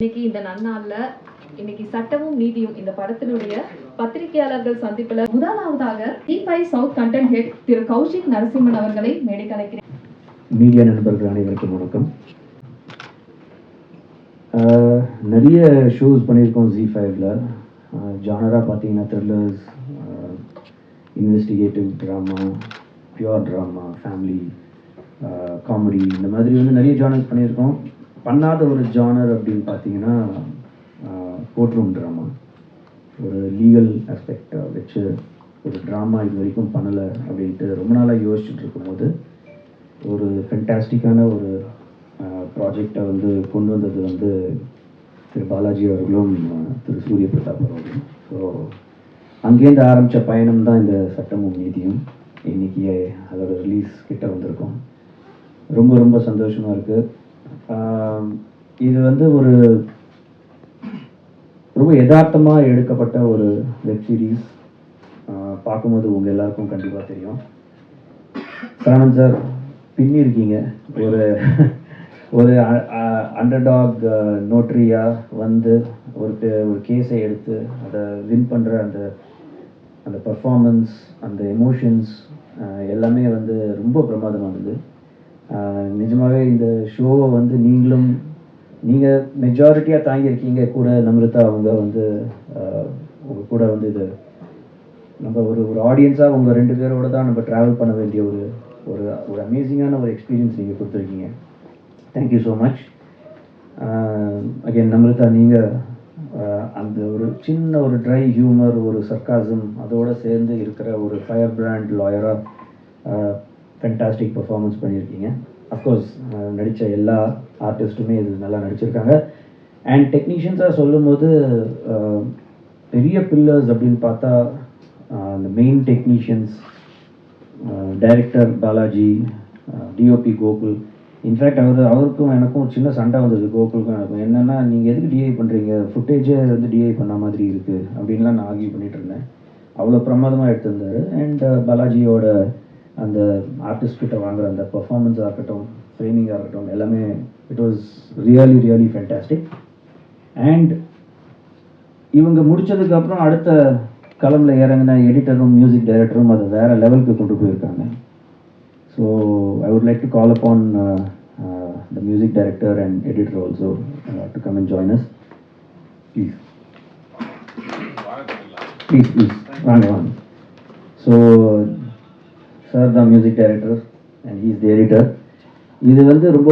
இன்னைக்கு இந்த நன்னாள்ல இன்னைக்கு சட்டமும் நீதியும் இந்த படத்தினுடைய பத்திரிகையாளர்கள் சந்திப்புல முதலாவதாக T5 சவுத் கண்டென்ட் ஹெட் திரு கௌஷிக் நரசிம்மன் அவர்களை மேடைக்கு அழைக்கிறேன். மீடியா நண்பர்கள் அனைவருக்கும் வணக்கம். நிறைய ஷோஸ் பண்ணியிருக்கோம் Z5ல. ஜானராக பார்த்தீங்கன்னா thrillers, investigative drama, pure drama, family, comedy, இந்த மாதிரி வந்து நிறைய ஜானர்ஸ் பண்ணியிருக்கோம். பண்ணாத ஒரு ஜானர் அப்படின்னு பார்த்தீங்கன்னா கோர்ட் ரூம் ட்ராமா. ஒரு லீகல் ஆஸ்பெக்ட் வச்சு ஒரு ட்ராமா இது வரைக்கும் பண்ணலை அப்படின்ட்டு ரொம்ப நாளாக யோசிச்சுட்டு இருக்கும்போது ஒரு ஃபென்டாஸ்டிக்கான ஒரு ப்ராஜெக்டை வந்து கொண்டு வந்தது வந்து திரு பாலாஜி அவர்களும் திரு சூரிய பிரதாப் அவர்களும். ஸோ அங்கேருந்து ஆரம்பித்த பயணம் தான் இந்த சட்டமும் நீதியும். இன்றைக்கி அதோட ரிலீஸ் கிட்ட வந்திருக்கோம். ரொம்ப ரொம்ப சந்தோஷமாக இருக்குது. இது வந்து ஒரு ரொம்ப யதார்த்தமாக எடுக்கப்பட்ட ஒரு வெப் சீரிஸ். பார்க்கும்போது உங்கள் எல்லாருக்கும் கண்டிப்பாக தெரியும். சரவணன் சார் பின்னிருக்கீங்க. ஒரு ஒரு அண்டர்டாக் நோட்ரியாக வந்து ஒரு கேஸை எடுத்து அதை வின் பண்ணுற அந்த பர்ஃபார்மன்ஸ், அந்த எமோஷன்ஸ் எல்லாமே வந்து ரொம்ப பிரமாதமானது. நிஜமாகவே இந்த ஷோவை வந்து நீங்கள் மெஜாரிட்டியாக தாங்கியிருக்கீங்க. கூட நம்ரதா அவங்க வந்து உங்கள் கூட வந்து இது நம்ம ஒரு ஆடியன்ஸாக உங்கள் 2 பேரோட தான் நம்ம ட்ராவல் பண்ண வேண்டிய ஒரு அமேசிங்கான ஒரு எக்ஸ்பீரியன்ஸ் நீங்கள் கொடுத்துருக்கீங்க. Thank you so much. Again Namrata, நீங்கள் அந்த ஒரு சின்ன ஒரு ட்ரை ஹியூமர், ஒரு சர்க்காசம் அதோடு சேர்ந்து இருக்கிற ஒரு ஃபயர் பிராண்ட் லாயராக ஃபென்டாஸ்டிக் பர்ஃபார்மன்ஸ் பண்ணியிருக்கீங்க. அஃப்கோர்ஸ் நடித்த எல்லா ஆர்டிஸ்ட்டுமே இது நல்லா நடிச்சிருக்காங்க. அண்ட் டெக்னீஷியன்ஸாக சொல்லும்போது பெரிய பில்லர்ஸ் அப்படின்னு பார்த்தா அந்த main technicians, director Balaji, DOP Gokul. In fact அவருக்கும் எனக்கும் ஒரு சின்ன சண்டை வந்தது, கோகுலுக்கும் எனக்கும். என்னென்னா, நீங்கள் எதுக்கு டிஐ பண்ணுறீங்க, ஃபுட்டேஜே வந்து டிஐ பண்ண மாதிரி இருக்குது அப்படின்லாம் நான் ஆர்கியூ பண்ணிகிட்டு இருந்தேன். அவ்வளோ பிரமாதமாக எடுத்திருந்தார். அண்ட் பாலாஜியோட அந்த ஆர்டிஸ்ட் கிட்ட வாங்குற அந்த பர்ஃபார்மன்ஸாக இருக்கட்டும், ஃப்ரேமிங்காக இருக்கட்டும், எல்லாமே it was really fantastic. And இவங்க முடித்ததுக்கப்புறம் அடுத்த களமில் இறங்கின எடிட்டரும் மியூசிக் டைரக்டரும் அதை வேறு லெவலுக்கு கொண்டு போயிருக்காங்க. So I would like to call upon the music director and editor also to come and join us. Please வாங்க. ஸோ சார் தான் music director and he is the editor. இது வந்து ரொம்ப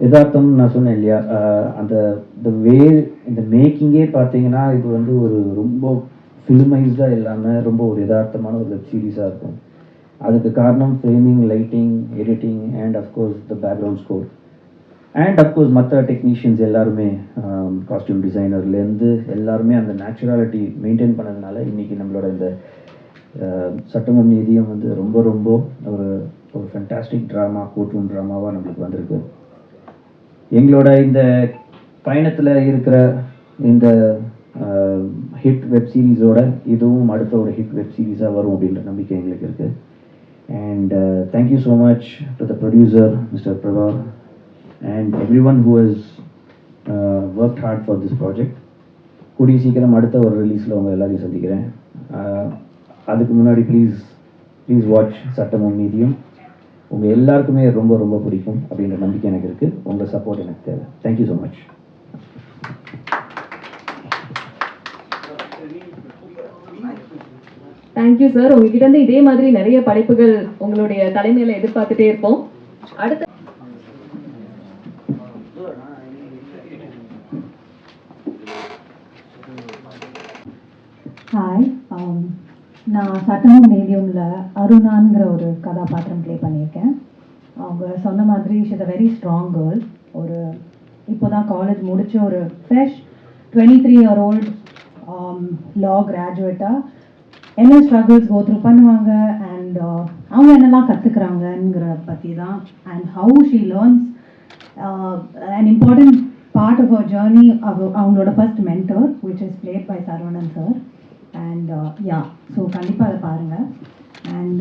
யதார்த்தம்னு நான் சொன்னேன் இல்லையா. அந்த வே இந்த மேக்கிங்கே பார்த்தீங்கன்னா இது வந்து ஒரு ரொம்ப ஃபில்மைஸ்டாக இல்லாமல் ரொம்ப ஒரு யதார்த்தமான ஒரு வெப் சீரிஸாக இருக்கும். அதுக்கு காரணம் framing, lighting, editing and of course the background score. And of course மற்ற டெக்னீஷியன்ஸ் எல்லாருமே, காஸ்டியூம் டிசைனர்லேருந்து எல்லாருமே அந்த நேச்சுராலிட்டி மெயின்டைன் பண்ணதுனால இன்றைக்கி நம்மளோட இந்த சட்டமும் நீதியும் வந்து ரொம்ப ரொம்ப ஒரு ஃபென்டாஸ்டிக் ட்ராமா, கோர்ட் ரூம் ட்ராமாவாக நம்மளுக்கு வந்திருக்கு. எங்களோட இந்த பயணத்தில் இருக்கிற இந்த ஹிட் வெப் சீரிஸோட இதுவும் அடுத்த ஒரு ஹிட் வெப் சீரிஸாக வரும் அப்படின்ற நம்பிக்கை எங்களுக்கு இருக்குது. And thank you so much to the producer mister Prabha and every one who has work hard for this project. கூடிய சீக்கிரம் அடுத்த ஒரு ரிலீஸில் உங்கள் எல்லாரையும் சந்திக்கிறேன். அதுக்கு முன்னாடி ப்ளீஸ் வாட்ச் சட்டமும் நீதியும். உங்கள் எல்லாருக்குமே ரொம்ப ரொம்ப பிடிக்கும் அப்படின்ற நம்பிக்கை எனக்கு இருக்குது. உங்கள் சப்போர்ட் எனக்கு தேவை. Thank you so much. Thank you sir. உங்ககிட்ட இருந்து இதே மாதிரி நிறைய படைப்புகள் உங்களுடைய தலைமையில எதிர்பார்த்துட்டே இருப்போம். அடுத்த ஹாய், நான் சட்டமும் நீதியும்ல அருணாங்கிற ஒரு கதாபாத்திரம் ப்ளே பண்ணியிருக்கேன். அவங்க சொன்ன மாதிரி she is a very strong girl. ஒரு இப்போ தான் காலேஜ் முடித்த ஒரு ஃப்ரெஷ் 23-year-old லா கிராஜுவேட்டாக என்ன ஸ்ட்ரகிள்ஸ் கோத்ரூ பண்ணுவாங்க அண்ட் அவங்க என்னெல்லாம் கற்றுக்குறாங்கங்கிற பற்றி தான். And how she learns an important part of her journey. அவங்களோட first mentor which is played by Saravanan sir. And so கண்டிப்பாக அதை பாருங்கள். And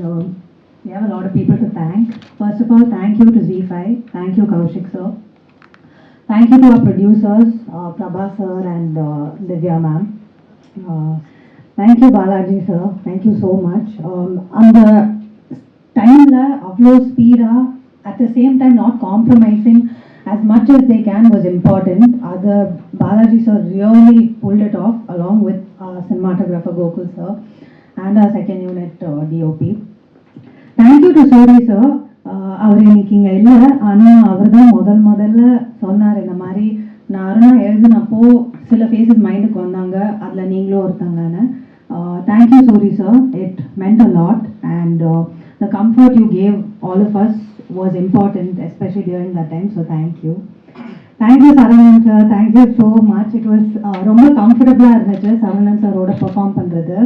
we have a lot of people to thank. First of all, thank you to Z5. Thank you, Kaushik sir. Thank you to our producers, Prabha sir and Divya ma'am. Thank you Balaji sir, thank you so much. அந்த டைமில் அவ்வளோ ஸ்பீடாக at the same time not compromising as much as they can was important. Other Balaji sir really pulled it off along with cinematographer Gokul sir and our second unit DOP. Thank you to Suri sir. அவர் இன்னைக்கு இங்கே இல்லை, ஆனால் அவர் தான் முதல்ல சொன்னார் இந்த மாதிரி நான் அருணா எழுதுனப்போ சில ஃபேஸஸ் மைண்டுக்கு வந்தாங்க, அதில் நீங்களும் ஒருத்தாங்கன்னு. Thank you Suri sir, it meant a lot and the comfort you gave all of us was important especially during that time. So thank you Saravanan sir, thank you so much. It was ரொம்ப கம்ஃபர்டபுளாக இருந்துச்சு சரவணன் சாரோட பெர்ஃபார்ம் பண்ணுறது.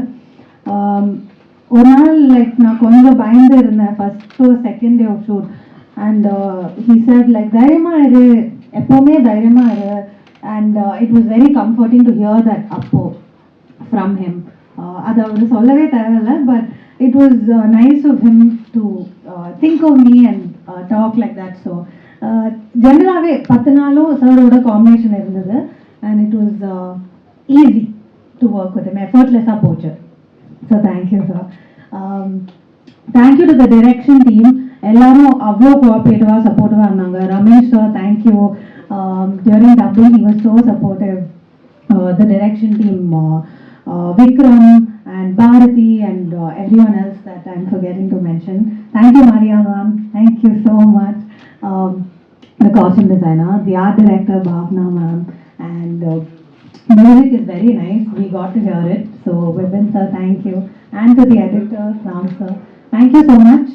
ஒரு நாள் லைக் நான் கொஞ்சம் பயந்து இருந்தேன் first second day of shoot and he said like தைரியமாக இரு, எப்போவுமே தைரியமாக இரு. And it was very comforting to hear that அப்போ ஃப்ரம் ஹிம். அது அவர் சொல்லவே தேவையில்லை, but it was nice of him to think of me and talk like that. So ஜென்ரலாகவே 10 நாளும் சாரோட காம்பினேஷன் இருந்தது and it was easy to work with him, எஃபர்ட்லெஸ்ஸாக போச்சு. So thank you sir. Thank you to the direction team. எல்லாரும் அவ்வளோ கோஆப்ரேட்டிவாக சப்போர்ட்டிவாக இருந்தாங்க. Ramesh sir, thank you. During dubbing he was so supportive. The direction team, Vikram and Bharati and everyone else that I'm forgetting to mention. Thank you Maria ma'am, thank you so much. The costume designer, the art director Bhavna ma'am, and music is very nice. We got to hear it. So Vipin sir, thank you. And to the editor, Ram sir, thank you so much.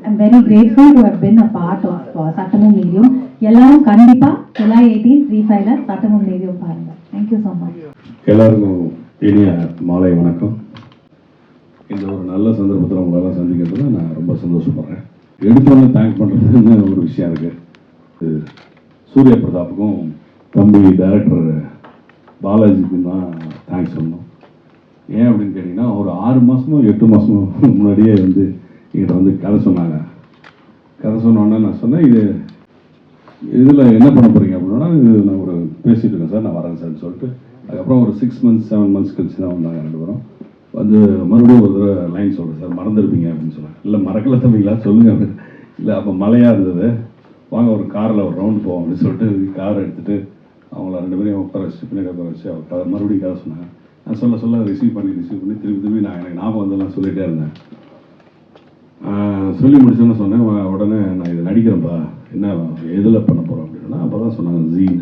I'm very grateful to have been a part of Sattamum Medium. எல்லாரும் கண்டிப்பா July 18 3-5 Sattamum Medium பாருங்க. Thank you so much. எல்லாருக்கும் இனிய மாலை வணக்கம். இந்த ஒரு நல்ல சந்தர்ப்பத்தில் உங்களெல்லாம் சந்திக்கிறதுல நான் ரொம்ப சந்தோஷப்படுறேன். எடுத்தோன்னு தேங்க் பண்ணுறதுன்னு ஒரு விஷயம் இருக்குது. சூர்யா பிரதாப்புக்கும் தம்பி டைரக்டர் பாலாஜிக்கு தான் தேங்க்ஸ் சொல்லணும். ஏன் அப்படின்னு கேட்டிங்கன்னா, ஒரு 6 மாதமோ 8 மாதமோ முன்னாடியே வந்து என்கிட்ட வந்து கதை சொன்னாங்க. கதை சொன்னோன்னே நான் சொன்னேன், இதில் என்ன பண்ண போகிறீங்க அப்படின்னா, இது நான் ஒரு பேசிகிட்டு இருக்கேன் சார், நான் வரேன் சார்னு சொல்லிட்டு அதுக்கப்புறம் ஒரு 6 months 7 months கழிச்சு தான் வந்தாங்க 2 பேரும். வந்து மறுபடியும் ஒரு தடவை லைன் சொல்கிறேன் சார், மறந்துருப்பீங்க அப்படின்னு சொன்னாங்க. இல்லை மறக்கல தம்பிங்களா, சொல்லுங்கள் அப்படின்னு. இல்லை அப்போ மழையாக இருந்தது, வாங்க ஒரு காரில் ஒரு ரவுண்ட் போவோம் அப்படின்னு சொல்லிட்டு கார் எடுத்துகிட்டு அவங்கள 2 பேரையும் உட்கார வச்சு பின்னாடி உட்கார வச்சு அவர் கதை மறுபடியும் கதை சொன்னாங்க. நான் சொல்ல ரிசீவ் பண்ணி திருப்பி நான் எனக்கு ஞாபகம் வந்தெல்லாம் சொல்லிகிட்டே இருந்தேன். சொல்லி முடிச்சோன்னு சொன்னேன், உடனே நான் இதை நடிக்கிறேன்ப்பா, என்ன எதில் பண்ண போகிறோம் அப்படின்னா, அப்போ தான் சொன்னாங்க ஜீன்.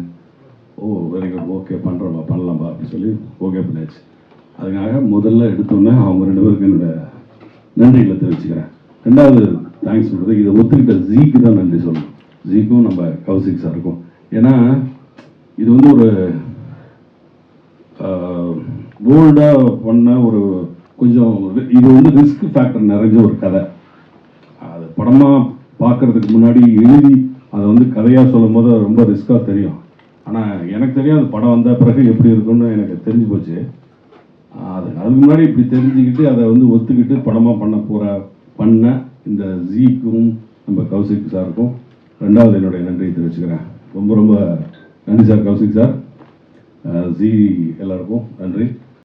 ஓ வெரி குட், ஓகே பண்ணுறோம்ப்பா, பண்ணலாம்ப்பா அப்படின்னு சொல்லி ஓகே பண்ணியாச்சு. அதுக்காக முதல்ல எடுத்தோன்னே அவங்க 2 பேருக்கு என்னோட நன்றிகளை தெரிவிச்சுக்கிறேன். 2வது தேங்க்ஸ் சொல்கிறது, இதை ஒத்துக்கிட்ட ஜீக்கு தான் நன்றி சொல்லணும். ஜீக்கும் நம்ம கௌசிக் சாருக்கும். ஏன்னா இது வந்து ஒரு போல்டாக பண்ண ஒரு கொஞ்சம் இது வந்து ரிஸ்க் ஃபேக்டர் நிறைஞ்ச ஒரு கதை. அது படமாக பார்க்குறதுக்கு முன்னாடி எழுதி அதை வந்து கதையாக சொல்லும் போது ரொம்ப ரிஸ்க்காக தெரியும். ஆனால் எனக்கு தெரியும் அது படம் வந்த பிறகு எப்படி இருக்குன்னு எனக்கு தெரிஞ்சு போச்சு. அதுக்கு முன்னாடி இப்படி தெரிஞ்சுக்கிட்டு அதை வந்து ஒத்துக்கிட்டு படமாக பண்ண இந்த ஜீக்கும் நம்ம கௌசிக் சாருக்கும் 2வது என்னுடைய நன்றியை தெரிவிச்சுக்கிறேன். ரொம்ப ரொம்ப நன்றி சார், கௌசிக் சார், ஜி எல்லாருக்கும் நன்றி.